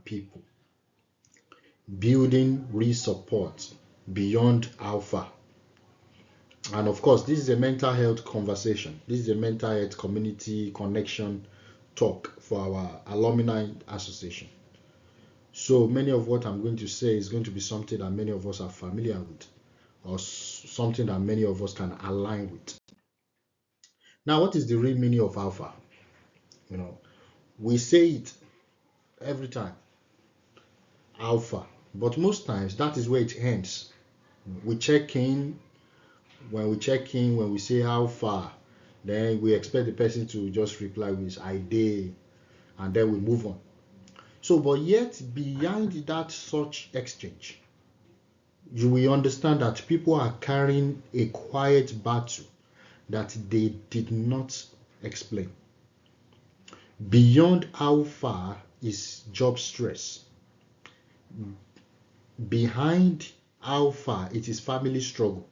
people, building real support beyond alpha. And of course, this is a mental health conversation. This is a mental health community connection talk for our alumni association. So many of what I'm going to say is going to be something that many of us are familiar with, or something that many of us can align with. Now, what is the real meaning of alpha? We say it every time, alpha, but most times that is where it ends. We check in. When we say how far, then we expect the person to just reply with I did, and then we move on. So, but yet behind that such exchange, you will understand that people are carrying a quiet battle that they did not explain. Beyond how far is job stress. Behind how far it is family struggle.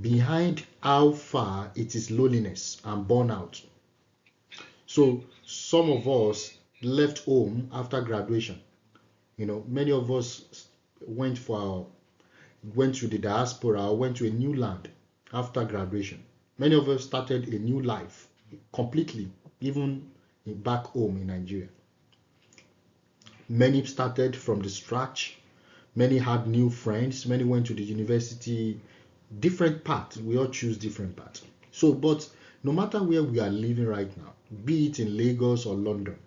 Behind how far it is loneliness and burnout. So some of us left home after graduation. Many of us went to the diaspora or went to a new land after graduation. Many of us started a new life completely, even back home in Nigeria. Many started from the scratch. Many had new friends. Many went to the university. Different paths. We all choose different paths. So, but no matter where we are living right now, be it in Lagos or London,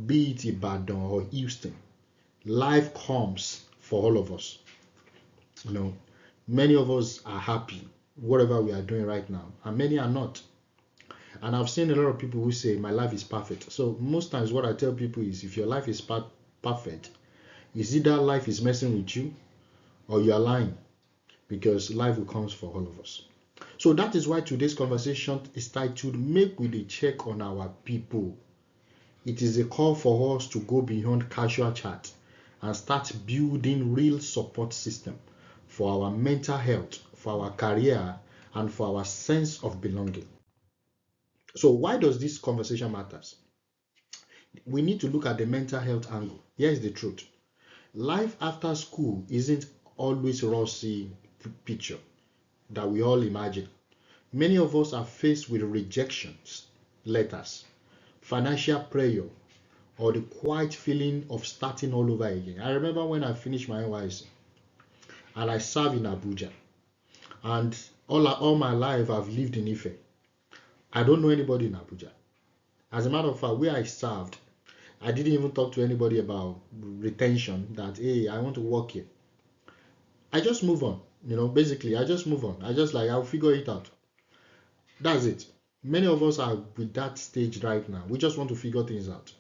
be it Ibadan or Houston, life comes for all of us. Many of us are happy whatever we are doing right now, and many are not. And I've seen a lot of people who say my life is perfect. So most times what I tell people is, if your life is perfect, it's either life is messing with you or you are lying, because life will come for all of us. So that is why today's conversation is titled Make We Dey Check on Our People. It is a call for us to go beyond casual chat and start building real support system for our mental health, for our career, and for our sense of belonging. So why does this conversation matters? We need to look at the mental health angle. Here's the truth. Life after school isn't always rosy picture that we all imagine. Many of us are faced with rejections, letters, financial pressure, or the quiet feeling of starting all over again. I remember when I finished my NYSC and I served in Abuja, and all my life I've lived in Ife. I don't know anybody in Abuja. As a matter of fact, where I served, I didn't even talk to anybody about retention, that, hey, I want to work here. I just move on. Basically, I just move on. I'll figure it out. That's it. Many of us are with that stage right now. We just want to figure things out.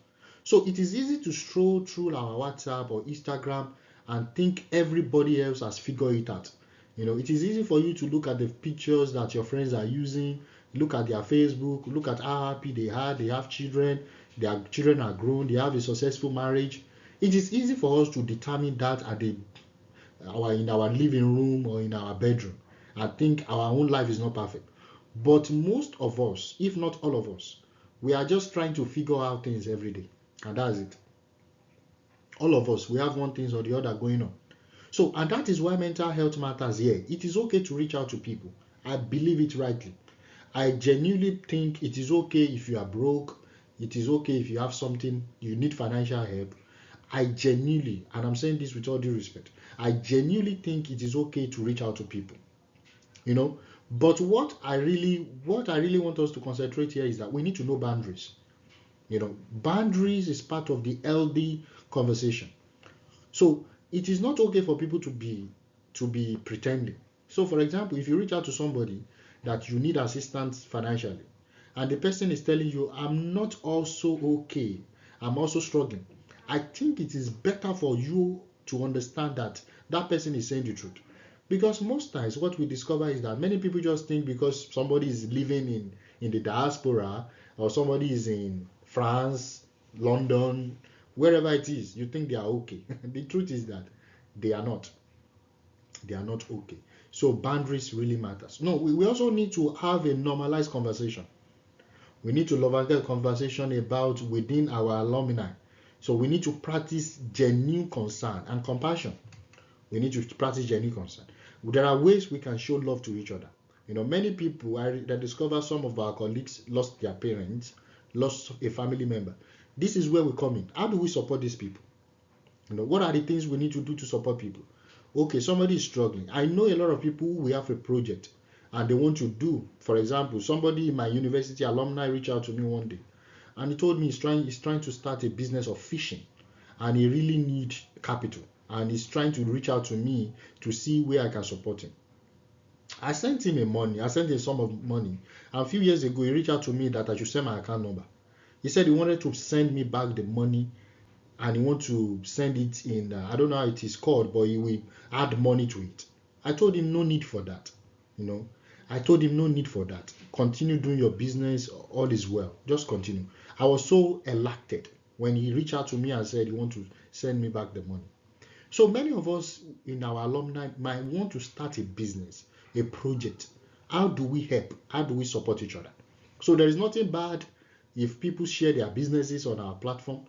So it is easy to stroll through our WhatsApp or Instagram and think everybody else has figured it out. It is easy for you to look at the pictures that your friends are using, look at their Facebook, look at how happy they have children, their children are grown, they have a successful marriage. It is easy for us to determine that in our living room or in our bedroom and think our own life is not perfect. But most of us, if not all of us, we are just trying to figure out things every day, and that's it. All of us, we have one thing or the other going on. So, and that is why mental health matters here. It is okay to reach out to people. I believe it rightly. I genuinely think it is okay if you are broke. It is okay if you have something, you need financial help. I genuinely, and I'm saying this with all due respect, I genuinely think it is okay to reach out to people. But what I really want us to concentrate here is that we need to know boundaries. Boundaries is part of the healthy conversation. So it is not okay for people to be pretending. So for example, if you reach out to somebody that you need assistance financially, and the person is telling you, I'm not also okay, I'm also struggling, I think it is better for you to understand that that person is saying the truth. Because most times what we discover is that many people just think because somebody is living in the diaspora, or somebody is in France, London, wherever it is, you think they are okay. The truth is that they are not. They are not okay. So boundaries really matters. No, we also need to have a normalized conversation. We need to have a conversation about within our alumni. So we need to practice genuine concern and compassion. We need to practice genuine concern. There are ways we can show love to each other. Many people, I discover some of our colleagues lost their parents, lost a family member. This is where we come in. How do we support these people? What are the things we need to do to support people? Okay, somebody is struggling. I know a lot of people who have a project and they want to do. For example, somebody in my university alumni reached out to me one day and he told me he's trying to start a business of fishing and he really needs capital and he's trying to reach out to me to see where I can support him. I sent him a sum of money, and a few years ago he reached out to me that I should send my account number. He said he wanted to send me back the money and he want to send it in, I don't know how it is called, but he will add money to it. I told him no need for that. I told him no need for that. Continue doing your business, all is well. Just continue. I was so elated when he reached out to me and said he want to send me back the money. So many of us in our alumni might want to start a business, a project. How do we help? How do we support each other? So there is nothing bad if people share their businesses on our platform.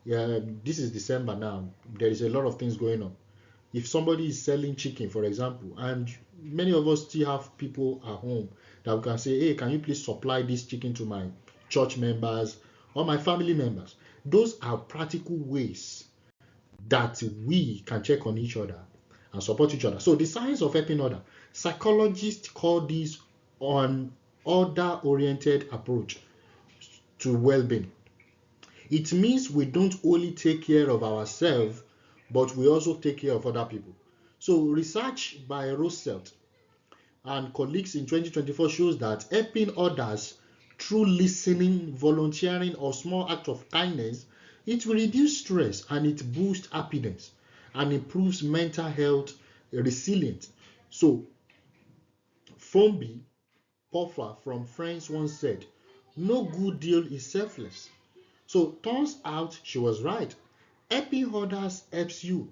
Yeah, this is December now. There is a lot of things going on. If somebody is selling chicken, for example, and many of us still have people at home that we can say, hey, can you please supply this chicken to my church members or my family members? Those are practical ways that we can check on each other and support each other. So the science of helping others, psychologists call this an other-oriented approach to well-being. It means we don't only take care of ourselves, but we also take care of other people. So research by Roosevelt and colleagues in 2024 shows that helping others through listening, volunteering, or small acts of kindness, it will reduce stress and it boosts happiness and improves mental health resilience. So Fombi Poffer from France once said, no good deal is selfless. So turns out she was right. Helping others helps you.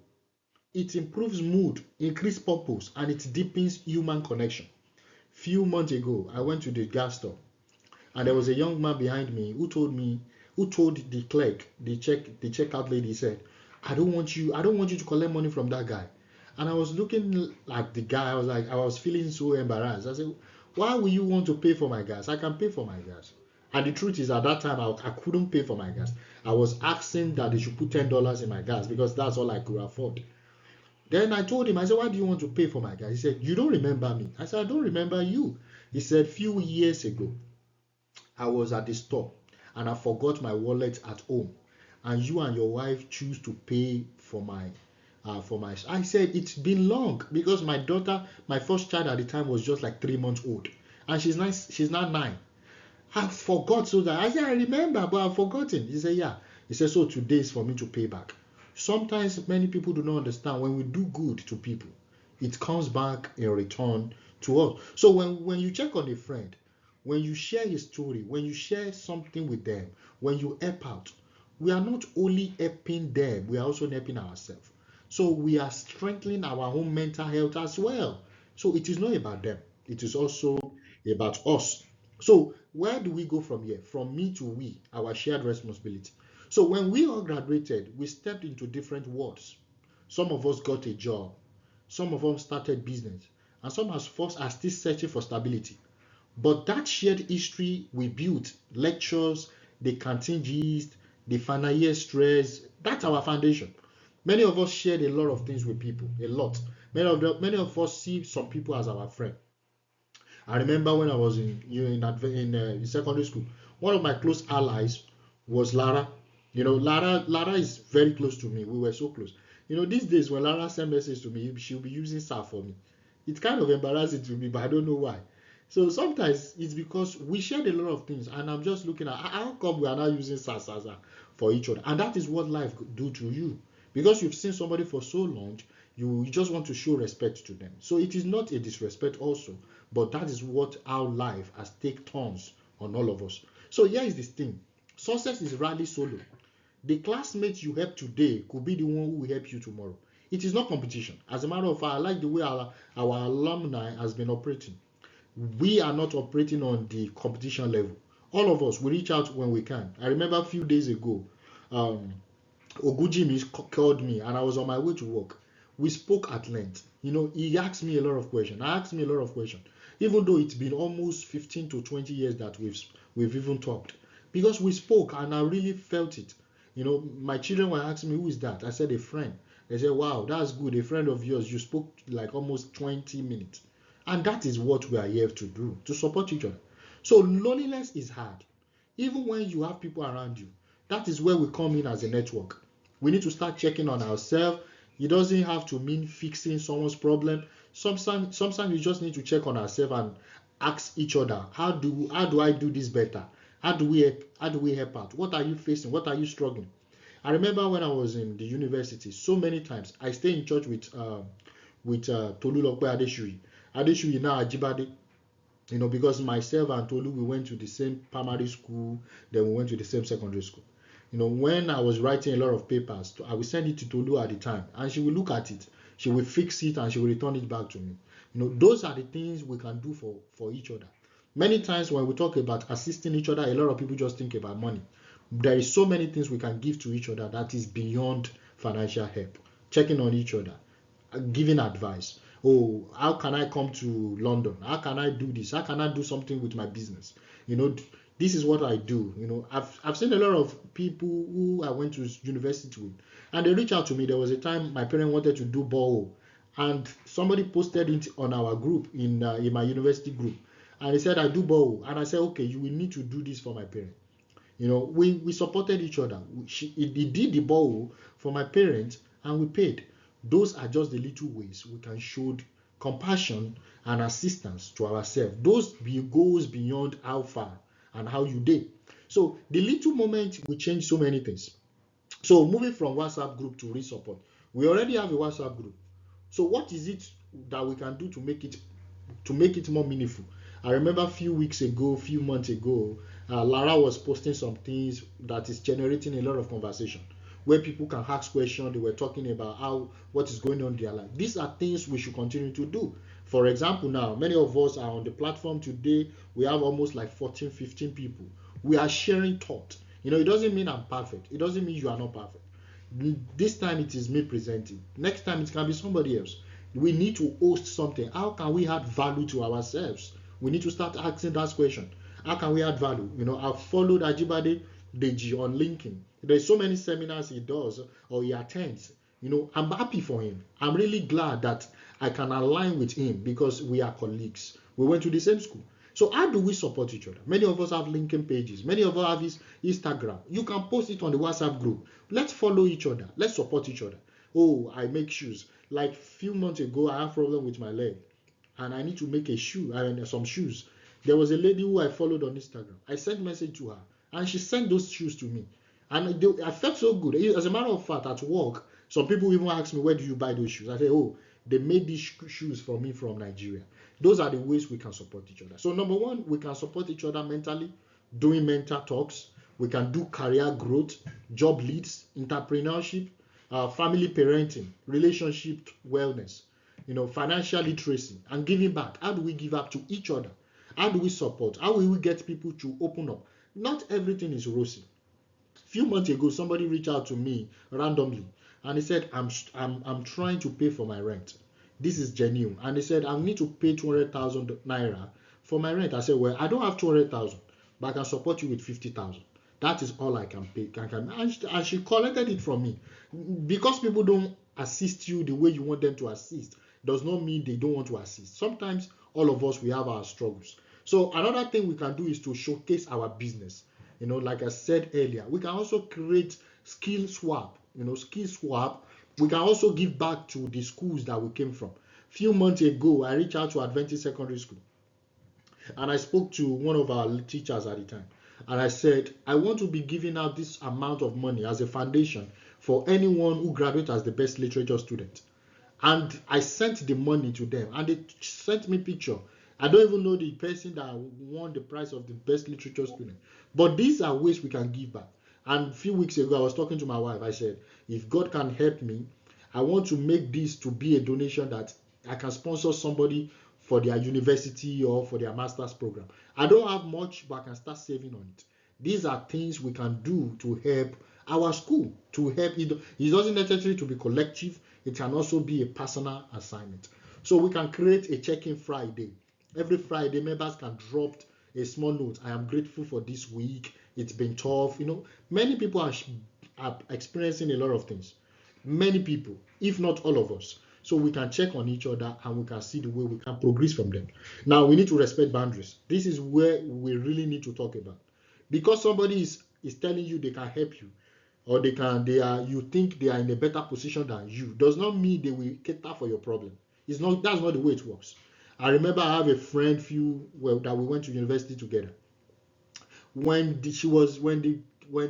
It improves mood, increases purpose, and it deepens human connection. Few months ago, I went to the gas store, and there was a young man behind me who told the clerk, the checkout lady, said, I don't want you to collect money from that guy. And I was looking at the guy, I was feeling so embarrassed. I said, why will you want to pay for my gas? I can pay for my gas. And the truth is, at that time, I couldn't pay for my gas. I was asking that they should put $10 in my gas because that's all I could afford. Then I told him, I said, why do you want to pay for my gas? He said, you don't remember me. I said, I don't remember you. He said, few years ago, I was at the store and I forgot my wallet at home. And you and your wife choose to pay for my. I said, it's been long because my daughter, my first child at the time was just like 3 months old. And she's now 9. I forgot so that I said I remember, but I've forgotten. He said, yeah. He said, so today is for me to pay back. Sometimes many people do not understand when we do good to people, it comes back in return to us. So when you check on a friend, when you share his story, when you share something with them, when you help out, we are not only helping them, we are also helping ourselves. So we are strengthening our own mental health as well. So it is not about them. It is also about us. So where do we go from here? From me to we, our shared responsibility. So when we all graduated, we stepped into different worlds. Some of us got a job. Some of us started business. And some of us are still searching for stability. But that shared history we built, lectures, the canteen gist, the final year stress, that's our foundation. Many of us shared a lot of things with people, a lot. Many of us see some people as our friend. I remember when I was in secondary school, one of my close allies was Lara. Lara is very close to me. We were so close. These days when Lara sends message to me, she'll be using SAR for me. It's kind of embarrassing to me, but I don't know why. So sometimes it's because we shared a lot of things, and I'm just looking at how come we are not using SAR for each other, and that is what life do to you. Because you've seen somebody for so long, you just want to show respect to them. So it is not a disrespect also, but that is what our life has taken turns on all of us. So here is this thing. Success is rarely solo. The classmate you help today could be the one who will help you tomorrow. It is not competition. As a matter of fact, I like the way our alumni has been operating. We are not operating on the competition level. All of us, we reach out when we can. I remember a few days ago, Ogujimi called me and I was on my way to work. We spoke at length. He asked me a lot of questions. I asked me a lot of questions. Even though it's been almost 15 to 20 years that we've even talked. Because we spoke and I really felt it. My children were asking me, who is that? I said, a friend. They said, wow, that's good. A friend of yours. You spoke like almost 20 minutes. And that is what we are here to do, to support each other. So loneliness is hard. Even when you have people around you, that is where we come in as a network. We need to start checking on ourselves. It doesn't have to mean fixing someone's problem. Sometimes we just need to check on ourselves and ask each other, how do I do this better? How do we help out? What are you facing? What are you struggling? I remember when I was in the university, so many times I stay in church with Tolulope Adeshuyi. Adeshuyi now Ajibade. Because myself and Tolu, we went to the same primary school, then we went to the same secondary school. When I was writing a lot of papers, I would send it to Tolu at the time, and she will look at it, she will fix it, and she will return it back to me. Those are the things we can do for each other. Many times when we talk about assisting each other, a lot of people just think about money. There is so many things we can give to each other that is beyond financial help. Checking on each other, giving advice. Oh, how can I come to London? How can I do this? How can I do something with my business? This is what I do. I've seen a lot of people who I went to university with, and they reach out to me. There was a time my parents wanted to do borehole, and somebody posted it on our group in my university group, and he said I do borehole, and I said okay, you will need to do this for my parents. We supported each other. He did the borehole for my parents, and we paid. Those are just the little ways we can show compassion and assistance to ourselves. Those goes beyond how far and how you did. So the little moment will change so many things. So moving from WhatsApp group to real support, we already have a WhatsApp group. So what is it that we can do to make it more meaningful? I remember a few months ago, Lara was posting some things that is generating a lot of conversation where people can ask questions. They were talking about what is going on in their life. These are things we should continue to do. For example, now many of us are on the platform today. We have almost like 14, 15 people. We are sharing thought. It doesn't mean I'm perfect. It doesn't mean you are not perfect. This time it is me presenting. Next time it can be somebody else. We need to host something. How can we add value to ourselves? We need to start asking that question. How can we add value? I've followed Ajibade Deji on LinkedIn. There's so many seminars he does or he attends. I'm happy for him. I'm really glad that I can align with him because we are colleagues. We went to the same school. So how do we support each other? Many of us have LinkedIn pages. Many of us have Instagram. You can post it on the WhatsApp group. Let's follow each other. Let's support each other. Oh, I make shoes. Like a few months ago, I have a problem with my leg, and I need to make some shoes. There was a lady who I followed on Instagram. I sent a message to her, and she sent those shoes to me. And I felt so good. As a matter of fact, at work, some people even ask me, where do you buy those shoes? I say, oh, they made these shoes for me from Nigeria. Those are the ways we can support each other. So number one, we can support each other mentally, doing mental talks. We can do career growth, job leads, entrepreneurship, family parenting, relationship wellness, financial literacy, and giving back. How do we give up to each other? How do we support? How will we get people to open up? Not everything is rosy. A few months ago, somebody reached out to me randomly, and he said, I'm trying to pay for my rent. This is genuine. And he said, I need to pay 200,000 naira for my rent. I said, well, I don't have 200,000, but I can support you with 50,000. That is all I can pay. And she collected it from me. Because people don't assist you the way you want them to assist does not mean they don't want to assist. Sometimes all of us, we have our struggles. So another thing we can do is to showcase our business. Like I said earlier, we can also create skill swap. We can also give back to the schools that we came from. Few months ago, I reached out to Adventist Secondary School, and I spoke to one of our teachers at the time, and I said, I want to be giving out this amount of money as a foundation for anyone who graduates as the best literature student. And I sent the money to them, and they sent me picture. I don't even know the person that won the prize of the best literature student, but these are ways we can give back. And a few weeks ago, I was talking to my wife. I said, if God can help me, I want to make this to be a donation that I can sponsor somebody for their university or for their master's program. I don't have much, but I can start saving on it. These are things we can do to help our school to help. It doesn't necessarily to be collective. It can also be a personal assignment. So we can create a check-in Friday. Every Friday, members can drop a small note. I am grateful for this week. It's been tough. Many people are experiencing a lot of things. Many people, if not all of us. So we can check on each other and we can see the way we can progress from them. Now we need to respect boundaries. This is where we really need to talk about. Because somebody is telling you they can help you, or you think they are in a better position than you, does not mean they will cater for your problem. That's not the way it works. I remember I have a friend that we went to university together. When the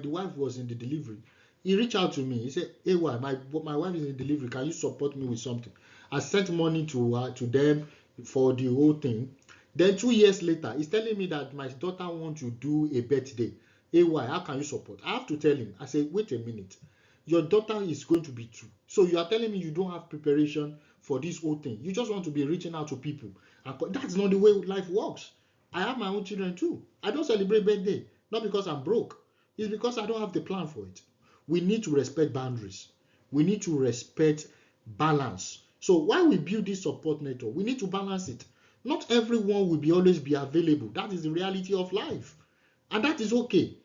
wife was in the delivery, he reached out to me. He said, "Hey, why my wife is in delivery? Can you support me with something?" I sent money to them for the whole thing. Then 2 years later, he's telling me that my daughter wants to do a birthday. Hey, why? How can you support? I have to tell him. I said, wait a minute. Your daughter is going to be 2. So you are telling me you don't have preparation for this whole thing. You just want to be reaching out to people. That's not the way life works. I have my own children too. I don't celebrate birthday, not because I'm broke. It's because I don't have the plan for it. We need to respect boundaries. We need to respect balance. So while we build this support network, we need to balance it. Not everyone will always be available. That is the reality of life. And that is okay.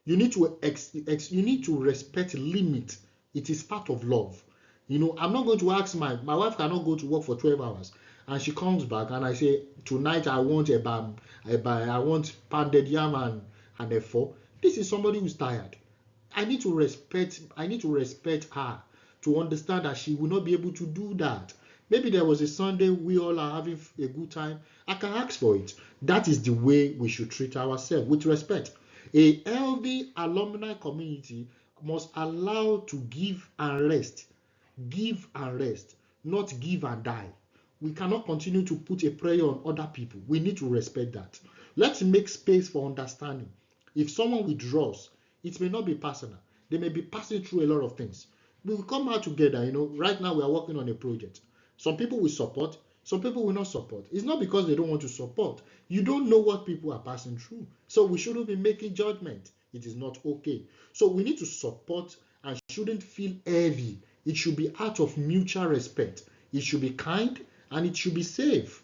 You need to respect limit. It is part of love. I'm not going to ask my wife cannot go to work for 12 hours and she comes back and I say, tonight I want I want pounded yam and a four. This is somebody who's tired. I need to respect her to understand that she will not be able to do that. Maybe there was a Sunday we all are having a good time. I can ask for it. That is the way we should treat ourselves, with respect. A healthy alumni community must allow to give and rest. Give and rest, not give and die. We cannot continue to put a pressure on other people. We need to respect that. Let's make space for understanding. If someone withdraws, it may not be personal. They may be passing through a lot of things. We will come out together. Right now we are working on a project. Some people will support, some people will not support. It's not because they don't want to support. You don't know what people are passing through. So we shouldn't be making judgment. It is not okay. So we need to support and shouldn't feel heavy. It should be out of mutual respect. It should be kind and it should be safe.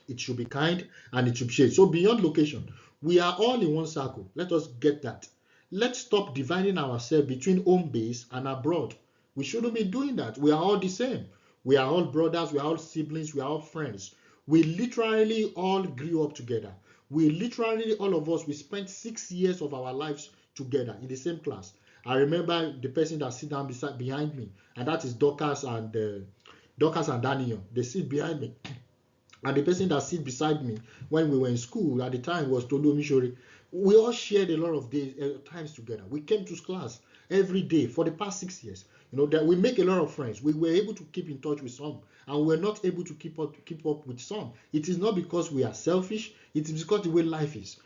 It should be kind and it should be safe. So beyond location, we are all in one circle. Let us get that. Let's stop dividing ourselves between home base and abroad. We shouldn't be doing that. We are all the same. We are all brothers, we are all siblings, we are all friends. We literally all grew up together. All of us, we spent 6 years of our lives together in the same class. I remember the person that sit down behind me, and that is Dorcas and Daniel. They sit behind me. And the person that sit beside me when we were in school at the time was Tolu Mishori. We all shared a lot of times together. We came to class every day for the past 6 years. That we make a lot of friends. We were able to keep in touch with some, and we're not able to keep up with some. It is not because we are selfish. It is because the way life is.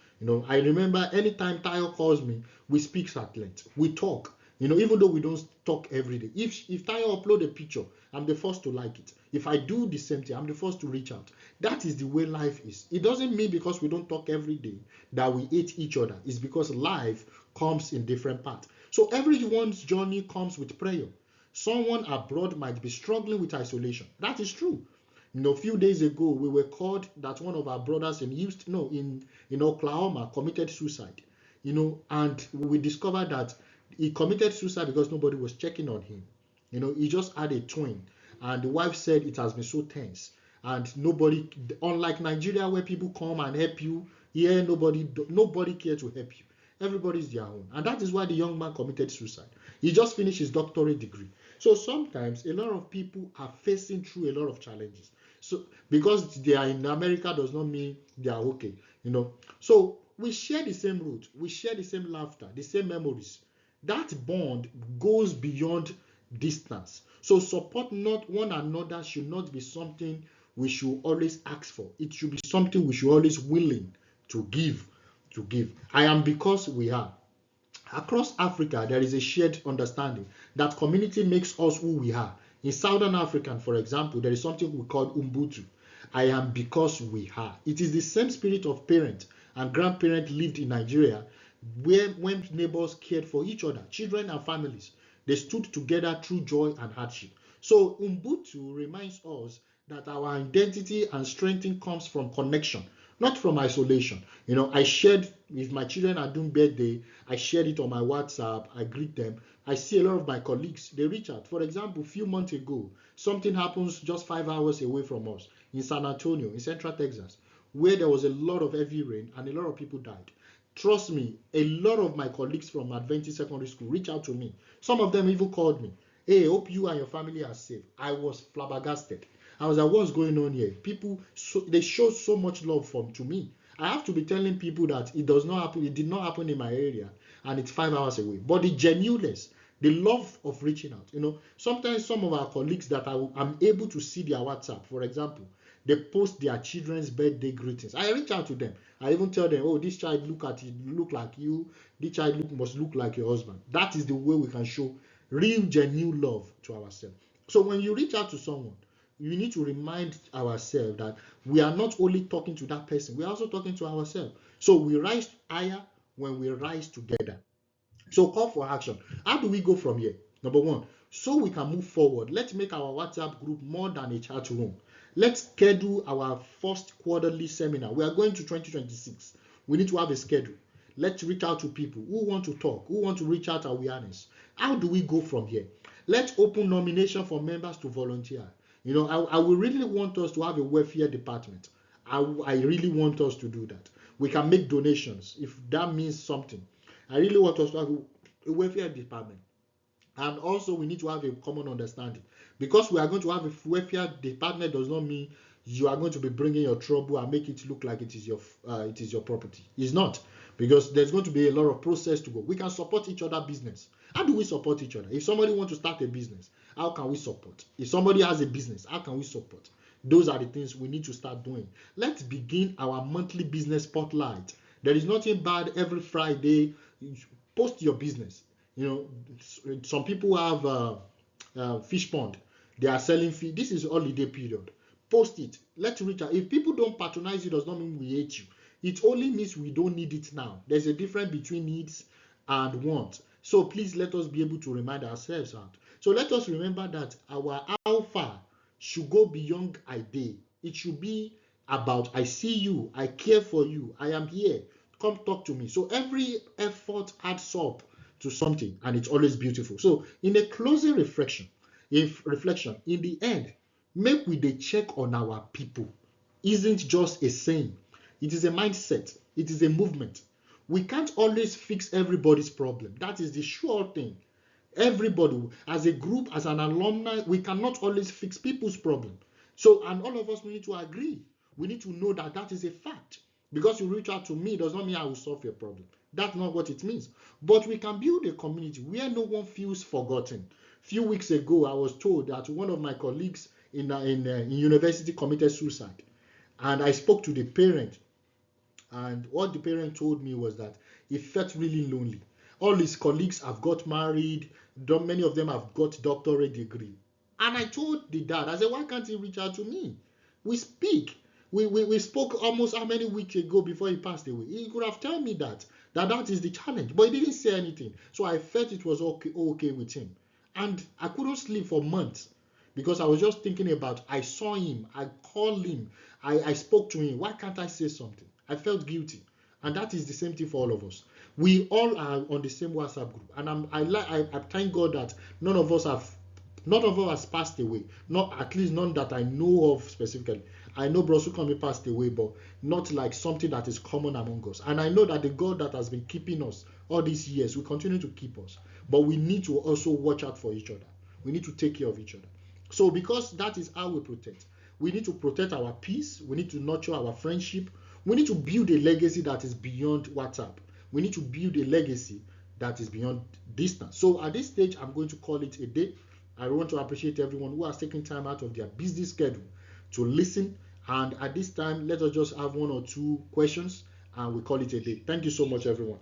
I remember anytime Tayo calls me, we speak at length. We talk. Even though we don't talk every day. If Tayo upload a picture, I'm the first to like it. If I do the same thing, I'm the first to reach out. That is the way life is. It doesn't mean because we don't talk every day that we hate each other. It's because life comes in different parts. So everyone's journey comes with prayer. Someone abroad might be struggling with isolation. That is true. A few days ago, we were called that one of our brothers in Oklahoma committed suicide. And we discovered that he committed suicide because nobody was checking on him. He just had a twin, and the wife said it has been so tense, and nobody, unlike Nigeria where people come and help you, here nobody cares to help you. Everybody's their own, and that is why the young man committed suicide. He just finished his doctorate degree. So sometimes a lot of people are facing through a lot of challenges. So because they are in America does not mean they are okay. So we share the same root, we share the same laughter, the same memories. That bond goes beyond distance. So support not one another should not be something we should always ask for. It should be something we should always willing to give. I am because we are. Across Africa, there is a shared understanding that community makes us who we are. In Southern Africa, for example, there is something we call Ubuntu. I am because we are. It is the same spirit of parent and grandparent lived in Nigeria where when neighbors cared for each other, children and families, they stood together through joy and hardship. So Ubuntu reminds us that our identity and strength comes from connection, not from isolation. I shared, if my children are doing birthday, I shared it on my WhatsApp, I greet them. I see a lot of my colleagues, they reach out. For example, a few months ago, something happens just 5 hours away from us in San Antonio, in Central Texas, where there was a lot of heavy rain and a lot of people died. Trust me, a lot of my colleagues from Adventist Secondary School reach out to me. Some of them even called me. Hey, hope you and your family are safe. I was flabbergasted. I was like, what's going on here? People, they show so much love to me. I have to be telling people that it does not happen, it did not happen in my area, and it's 5 hours away. But the genuineness, the love of reaching out. Sometimes some of our colleagues that I'm able to see their WhatsApp, for example, they post their children's birthday greetings. I reach out to them. I even tell them, oh, this child look like you. This child must look like your husband. That is the way we can show real, genuine love to ourselves. So when you reach out to someone, you need to remind ourselves that we are not only talking to that person, we are also talking to ourselves. So we rise higher when we rise together. So call for action. How do we go from here? Number one, so we can move forward. Let's make our WhatsApp group more than a chat room. Let's schedule our first quarterly seminar. We are going to 2026. We need to have a schedule. Let's reach out to people who want to talk, who want to reach out awareness. How do we go from here? Let's open nomination for members to volunteer. I will really want us to have a welfare department. I really want us to do that. We can make donations if that means something. I really want us to have a welfare department. And also we need to have a common understanding. Because we are going to have a welfare department does not mean you are going to be bringing your trouble and make it look like it is your property. It's not, because there's going to be a lot of process to go. We can support each other business. How do we support each other? If somebody wants to start a business, how can we support? If somebody has a business, how can we support? Those are the things we need to start doing. Let's begin our monthly business spotlight. There is nothing bad every Friday. Post your business. Some people have fish pond. They are selling fish. This is holiday period. Post it. Let's reach out. If people don't patronize you, does not mean we hate you. It only means we don't need it now. There's a difference between needs and want. So please let us be able to remind ourselves out. So let us remember that our alpha should go beyond I day. It should be about I see you, I care for you, I am here. Come talk to me. So every effort adds up to something, and it's always beautiful. So in a closing reflection, in the end, make we dey check on our people isn't just a saying. It is a mindset. It is a movement. We can't always fix everybody's problem. That is the sure thing. Everybody, as a group, as an alumni, we cannot always fix people's problem. So, and all of us, we need to agree. We need to know that that is a fact. Because you reach out to me does not mean I will solve your problem. That's not what it means. But we can build a community where no one feels forgotten. Few weeks ago, I was told that one of my colleagues in university committed suicide. And I spoke to the parent, and what the parent told me was that he felt really lonely. All his colleagues have got married, many of them have got doctorate degree. And I told the dad, I said, why can't he reach out to me? We speak. We spoke almost how many weeks ago before he passed away. He could have told me that is the challenge, but he didn't say anything. So I felt it was okay with him. And I couldn't sleep for months because I was just thinking about, I saw him, I called him, I spoke to him. Why can't I say something? I felt guilty. And that is the same thing for all of us. We all are on the same WhatsApp group. And I thank God that none of us has passed away. Not, at least none that I know of specifically. I know Bro Sukomi passed away, but not like something that is common among us. And I know that the God that has been keeping us all these years will continue to keep us. But we need to also watch out for each other. We need to take care of each other. So because that is how we protect. We need to protect our peace. We need to nurture our friendship. We need to build a legacy that is beyond WhatsApp. We need to build a legacy that is beyond distance. So at this stage, I'm going to call it a day. I want to appreciate everyone who has taken time out of their busy schedule to listen. And at this time, let us just have one or two questions and we call it a day. Thank you so much, everyone.